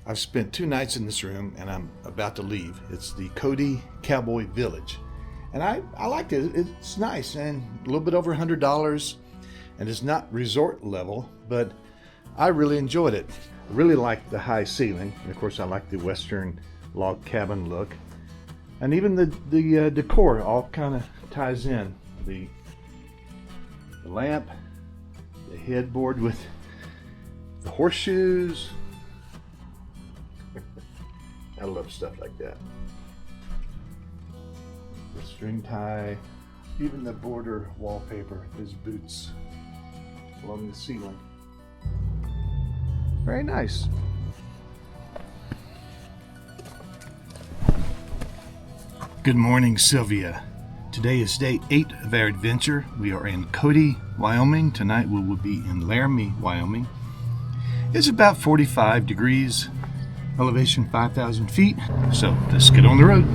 I've spent 2 nights in this room and I'm about to leave. It's the Cody Cowboy Village. And I liked it. It's nice and a little bit over $100, and it's not resort level, but I really enjoyed it. I really like the high ceiling, and of course I like the Western log cabin look. And even the decor all kind of ties in. The lamp, the headboard with the horseshoes. I love stuff like that. The string tie, even the border wallpaper is boots along the ceiling. Very nice. Good morning, Sylvia. Today is day 8 of our adventure. We are in Cody, Wyoming. Tonight we will be in Laramie, Wyoming. It's about 45 degrees, elevation 5,000 feet. So let's get on the road.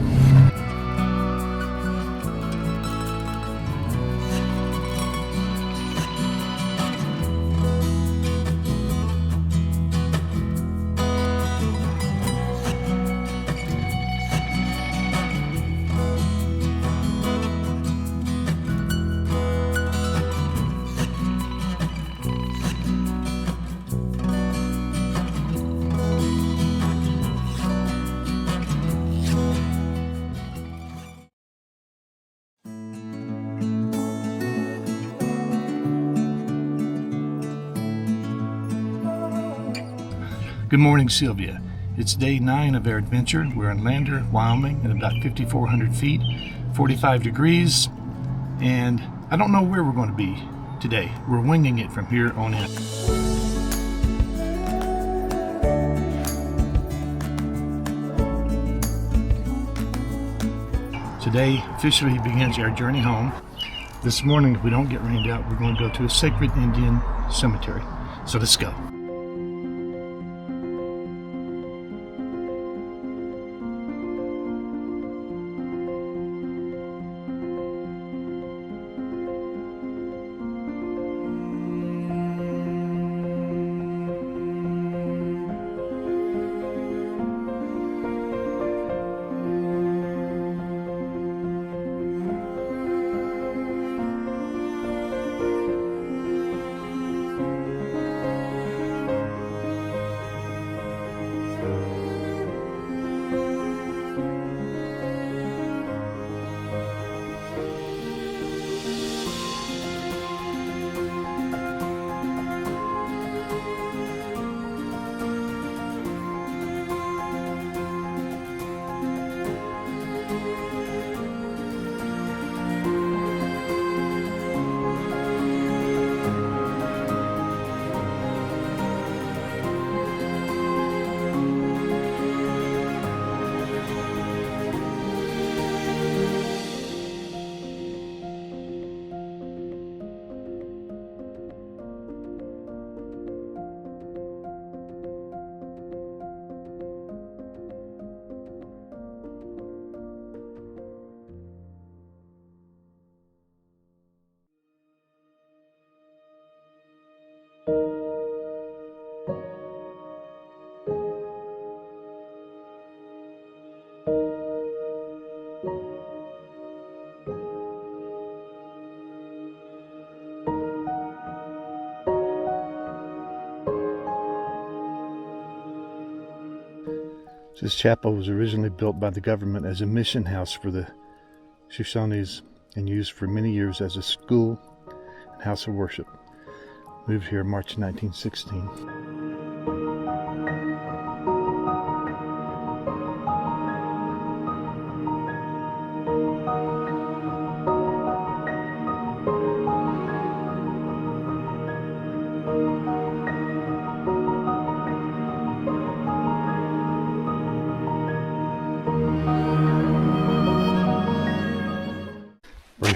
Good morning, Sylvia. It's day 9 of our adventure. We're in Lander, Wyoming at about 5,400 feet, 45 degrees, and I don't know where we're going to be today. We're winging it from here on in. Today officially begins our journey home. This morning, if we don't get rained out, we're going to go to a sacred Indian cemetery. So let's go. This chapel was originally built by the government as a mission house for the Shoshones and used for many years as a school and house of worship. Moved here March 1916.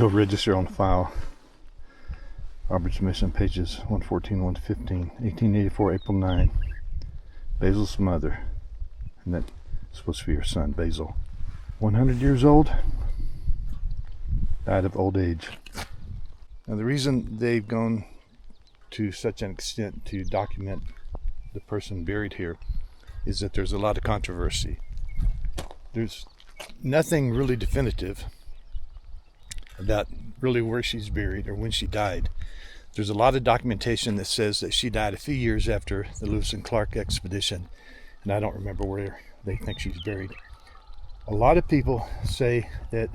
Burial register on file. Robert's Mission, pages 114, 115. 1884, April 9. Basil's mother. And that's supposed to be her son, Basil. 100 years old. Died of old age. Now the reason they've gone to such an extent to document the person buried here is that there's a lot of controversy. There's nothing really definitive about really where she's buried or when she died. There's a lot of documentation that says that she died a few years after the Lewis and Clark expedition, and I don't remember where they think she's buried. A lot of people say that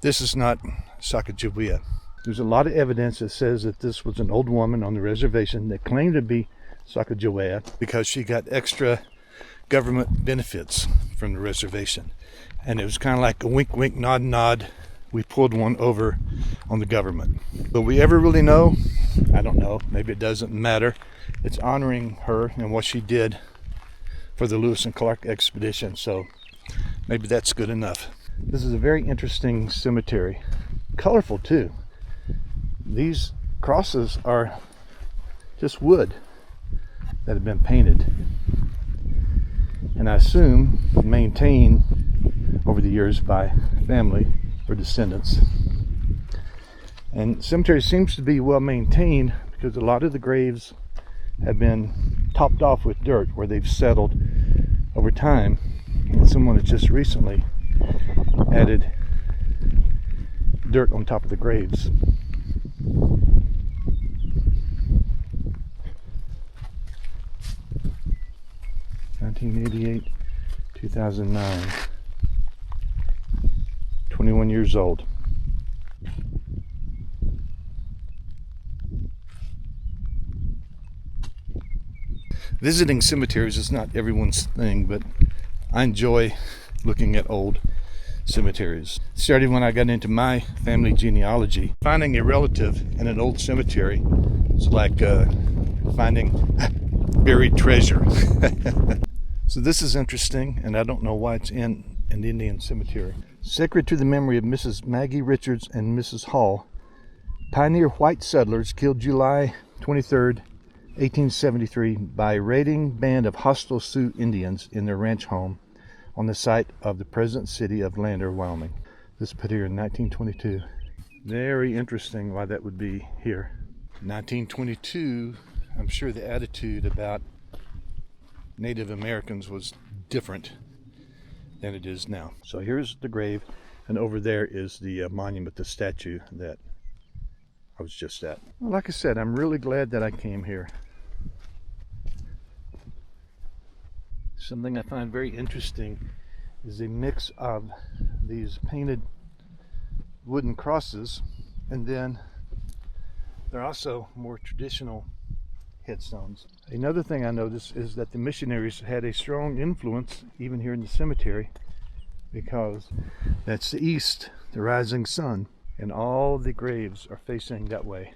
this is not Sacajawea. There's a lot of evidence that says that this was an old woman on the reservation that claimed to be Sacajawea because she got extra government benefits from the reservation. And it was kind of like a wink, wink, nod, nod. We pulled one over on the government. Will we ever really know? I don't know. Maybe it doesn't matter. It's honoring her and what she did for the Lewis and Clark expedition. So maybe that's good enough. This is a very interesting cemetery. Colorful too. These crosses are just wood that have been painted, and I assume maintained over the years by family or descendants. And cemetery seems to be well maintained because a lot of the graves have been topped off with dirt where they've settled over time, and someone has just recently added dirt on top of the graves. (1988) 2009. 21 years old. Visiting cemeteries is not everyone's thing, but I enjoy looking at old cemeteries. Started when I got into my family genealogy. Finding a relative in an old cemetery is like finding buried treasure. So this is interesting, and I don't know why it's in an Indian cemetery. Sacred to the memory of Mrs. Maggie Richards and Mrs. Hall, pioneer white settlers killed July 23rd, 1873 by a raiding band of hostile Sioux Indians in their ranch home on the site of the present city of Lander, Wyoming. This put here in 1922. Very interesting why that would be here. 1922, I'm sure the attitude about Native Americans was different than it is now. So here's the grave, and over there is the monument, the statue that I was just at. Well, like I said, I'm really glad that I came here. Something I find very interesting is a mix of these painted wooden crosses, and then there are also more traditional headstones. Another thing I noticed is that the missionaries had a strong influence even here in the cemetery, because that's the east, the rising sun, and all the graves are facing that way.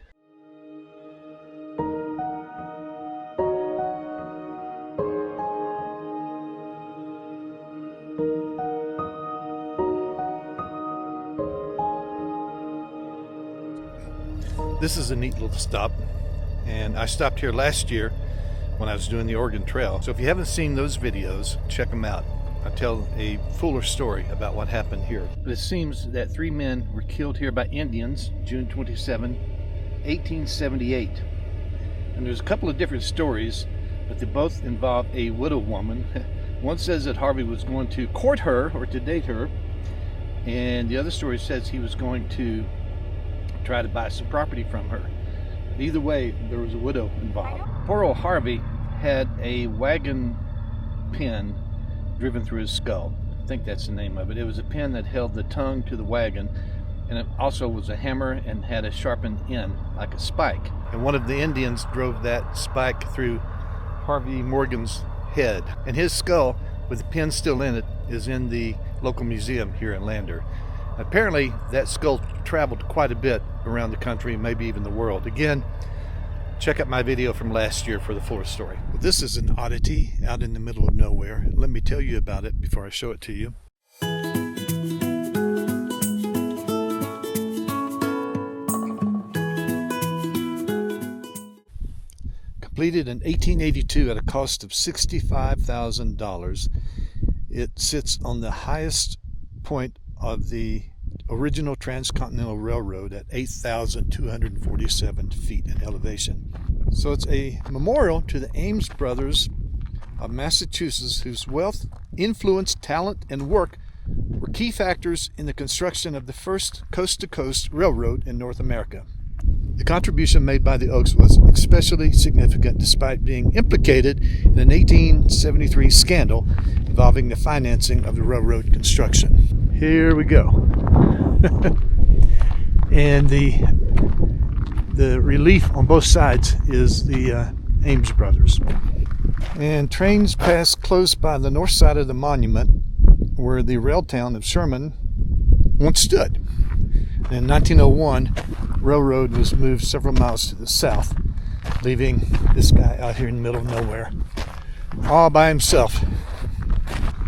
This is a neat little stop, and I stopped here last year when I was doing the Oregon Trail. So if you haven't seen those videos, check them out. I tell a fuller story about what happened here. But it seems that 3 men were killed here by Indians June 27, 1878. And there's a couple of different stories, but they both involve a widow woman. One says that Harvey was going to court her or to date her, and the other story says he was going to try to buy some property from her. But either way, there was a widow involved. Poor old Harvey had a wagon pin driven through his skull. I think that's the name of it. It was a pin that held the tongue to the wagon, and it also was a hammer and had a sharpened end like a spike. And one of the Indians drove that spike through Harvey Morgan's head, and his skull with the pin still in it is in the local museum here in Lander. Apparently that skull traveled quite a bit around the country, maybe even the world. Again, check out my video from last year for the full story. Well, this is an oddity out in the middle of nowhere. Let me tell you about it before I show it to you. Completed in 1882 at a cost of $65,000, it sits on the highest point of the original Transcontinental Railroad at 8,247 feet in elevation. So it's a memorial to the Ames brothers of Massachusetts whose wealth, influence, talent, and work were key factors in the construction of the first coast-to-coast railroad in North America. The contribution made by the Oaks was especially significant despite being implicated in an 1873 scandal involving the financing of the railroad construction. Here we go. And the relief on both sides is the Ames brothers. And trains pass close by the north side of the monument where the rail town of Sherman once stood. In 1901, railroad was moved several miles to the south, leaving this guy out here in the middle of nowhere, all by himself.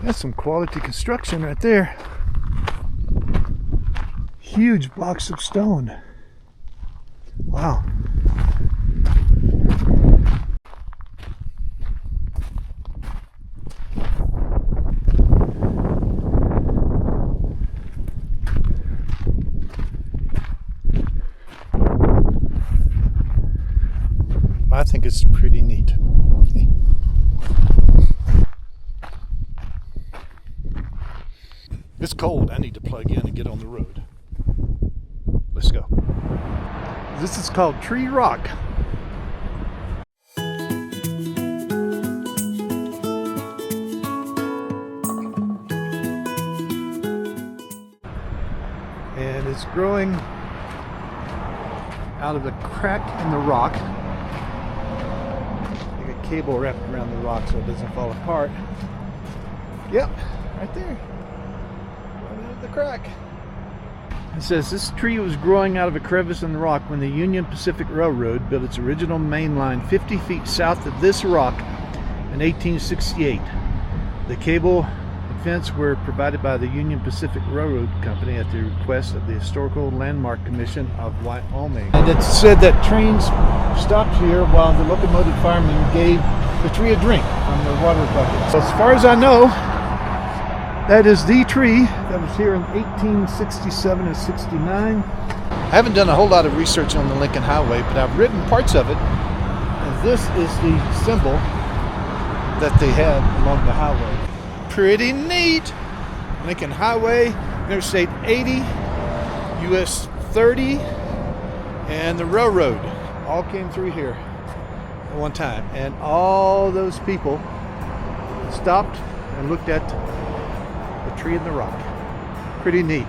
That's some quality construction right there. Huge blocks of stone. Wow. I think it's pretty neat. It's cold. I need to plug in and get on the road. Let's go. This is called Tree Rock. And it's growing out of a crack in the rock. Cable wrapped around the rock so it doesn't fall apart. Yep, right there. Right out of the crack. It says this tree was growing out of a crevice in the rock when the Union Pacific Railroad built its original main line 50 feet south of this rock in 1868. The cable and fence were provided by the Union Pacific Railroad Company at the request of the Historical Landmark Commission of Wyoming. And it said that trains stopped here while the locomotive firemen gave the tree a drink from their water bucket. So as far as I know, that is the tree that was here in 1867 and 69. I haven't done a whole lot of research on the Lincoln Highway, but I've written parts of it, and this is the symbol that they had along the highway. Pretty neat. Lincoln Highway, Interstate 80, US 30, and the railroad all came through here at one time. And all those people stopped and looked at the tree in the rock. Pretty neat.